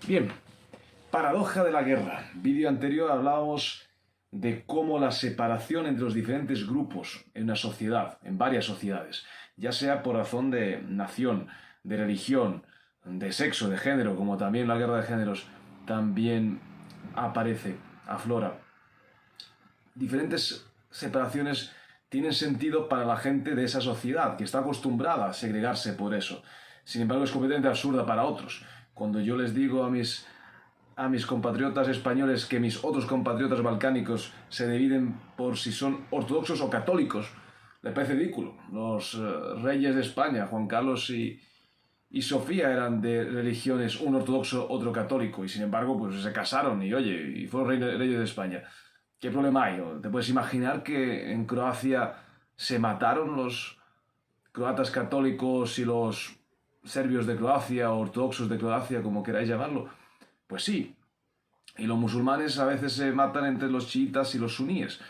Bien, paradoja de la guerra. Vídeo anterior hablábamos de cómo la separación entre los diferentes grupos en una sociedad, en varias sociedades, ya sea por razón de nación, de religión, de sexo, de género, como también la guerra de géneros, también aparece, aflora. Diferentes separaciones tienen sentido para la gente de esa sociedad, que está acostumbrada a segregarse por eso. Sin embargo, es completamente absurda para otros. Cuando yo les digo a mis compatriotas españoles que mis otros compatriotas balcánicos se dividen por si son ortodoxos o católicos, les parece ridículo. Los reyes de España, Juan Carlos y Sofía, eran de religiones, un ortodoxo, otro católico, y sin embargo pues se casaron y oye, y fueron reyes de España. ¿Qué problema hay? ¿Te puedes imaginar que en Croacia se mataron los croatas católicos y los serbios de Croacia o ortodoxos de Croacia, como queráis llamarlo? Pues sí. Y los musulmanes a veces se matan entre los chiitas y los suníes.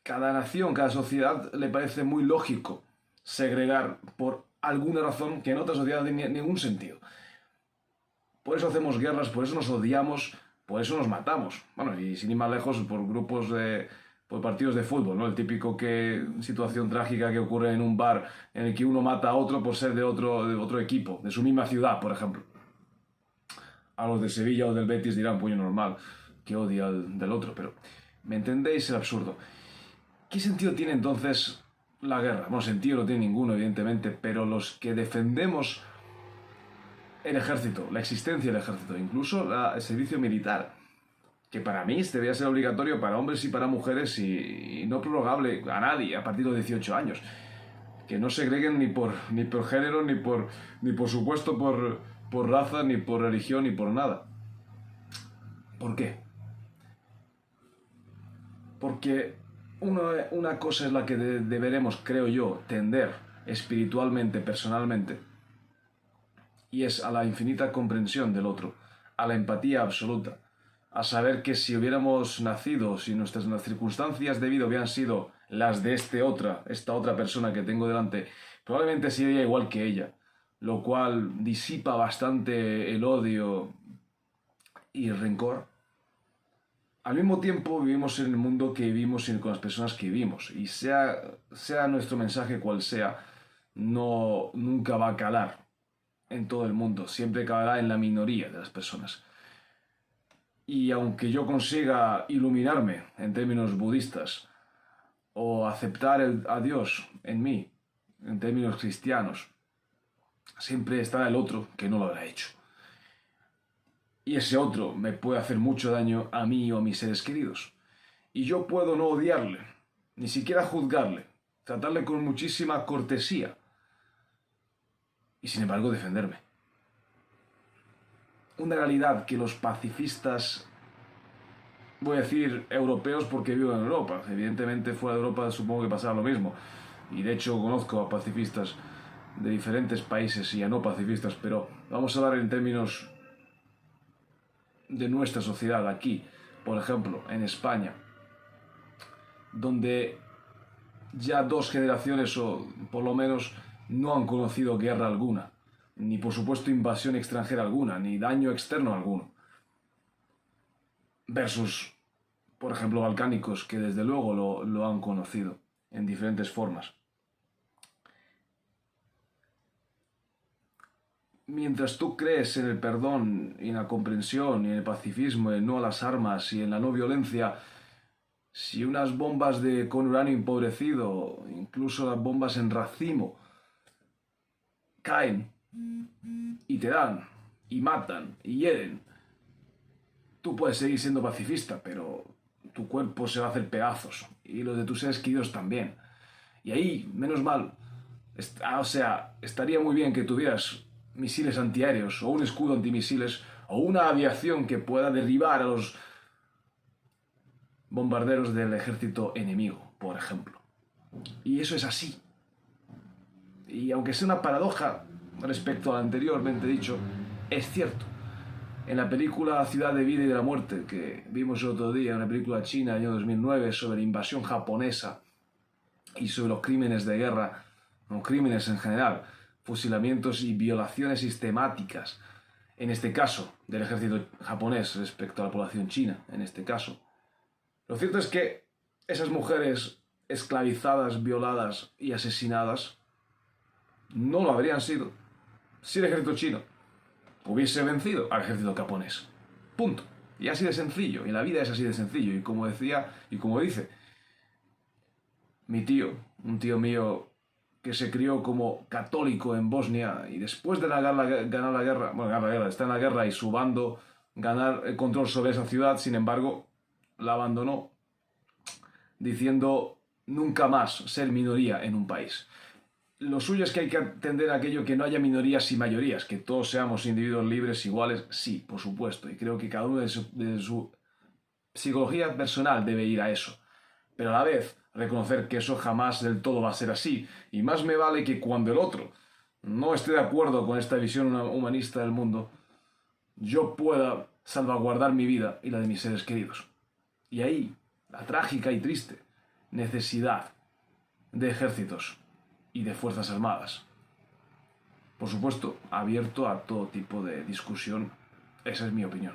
Cada nación, cada sociedad le parece muy lógico segregar por alguna razón que en otra sociedad no tiene ningún sentido. Por eso hacemos guerras, por eso nos odiamos, por eso nos matamos. Bueno, y sin ir más lejos, por grupos por partidos de fútbol, ¿no? El típico situación trágica que ocurre en un bar en el que uno mata a otro por ser de otro equipo, de su misma ciudad, por ejemplo. A los de Sevilla o del Betis dirán, puño normal, que odia al del otro, pero ¿me entendéis el absurdo? ¿Qué sentido tiene entonces la guerra? Bueno, sentido no tiene ninguno, evidentemente, pero los que defendemos el ejército, la existencia del ejército, incluso el servicio militar, que para mí debería ser obligatorio para hombres y para mujeres y no prorrogable a nadie a partir de los 18 años. Que no segreguen ni por género, ni por supuesto por raza, ni por religión, ni por nada. ¿Por qué? Porque una cosa es la que deberemos, creo yo, tender espiritualmente, personalmente, y es a la infinita comprensión del otro, a la empatía absoluta, a saber que si hubiéramos nacido, si nuestras circunstancias de vida hubieran sido las de esta otra persona que tengo delante, probablemente sería igual que ella, lo cual disipa bastante el odio y el rencor. Al mismo tiempo vivimos en el mundo que vivimos y con las personas que vivimos, y sea nuestro mensaje cual sea, nunca va a calar en todo el mundo, siempre calará en la minoría de las personas. Y aunque yo consiga iluminarme en términos budistas o aceptar a Dios en mí en términos cristianos, siempre estará el otro que no lo habrá hecho. Y ese otro me puede hacer mucho daño a mí o a mis seres queridos. Y yo puedo no odiarle, ni siquiera juzgarle, tratarle con muchísima cortesía y sin embargo defenderme. Una realidad que los pacifistas, voy a decir europeos porque vivo en Europa, evidentemente fuera de Europa supongo que pasará lo mismo, y de hecho conozco a pacifistas de diferentes países y a no pacifistas, pero vamos a hablar en términos de nuestra sociedad aquí, por ejemplo, en España, donde ya 2 generaciones o por lo menos no han conocido guerra alguna, ni por supuesto invasión extranjera alguna, ni daño externo alguno. Versus, por ejemplo, balcánicos, que desde luego lo han conocido en diferentes formas. Mientras tú crees en el perdón y en la comprensión y en el pacifismo, en no a las armas y en la no violencia, si unas bombas con uranio empobrecido, incluso las bombas en racimo, caen y te dan, y matan, y hieren, tú puedes seguir siendo pacifista, pero tu cuerpo se va a hacer pedazos, y los de tus seres queridos también. Y ahí, menos mal, estaría muy bien que tuvieras misiles antiaéreos, o un escudo antimisiles, o una aviación que pueda derribar a los bombarderos del ejército enemigo, por ejemplo. Y eso es así. Y aunque sea una paradoja respecto al anteriormente dicho, es cierto. En la película Ciudad de Vida y de la Muerte, que vimos el otro día, una película china del año 2009 sobre la invasión japonesa y sobre los crímenes de guerra, no crímenes en general, fusilamientos y violaciones sistemáticas en este caso, del ejército japonés respecto a la población china, en este caso. Lo cierto es que esas mujeres esclavizadas, violadas y asesinadas no lo habrían sido si el ejército chino hubiese vencido al ejército japonés. Punto. Y así de sencillo. Y la vida es así de sencillo. Y como decía, y como dice mi tío, un tío mío que se crió como católico en Bosnia y después de ganar la guerra, está en la guerra y su bando ganar el control sobre esa ciudad, sin embargo, la abandonó diciendo nunca más ser minoría en un país. Lo suyo es que hay que atender a aquello que no haya minorías y mayorías, que todos seamos individuos libres, iguales, sí, por supuesto, y creo que cada uno de su psicología personal debe ir a eso. Pero a la vez, reconocer que eso jamás del todo va a ser así, y más me vale que cuando el otro no esté de acuerdo con esta visión humanista del mundo, yo pueda salvaguardar mi vida y la de mis seres queridos. Y ahí, la trágica y triste necesidad de ejércitos y de fuerzas armadas. Por supuesto, abierto a todo tipo de discusión. Esa es mi opinión.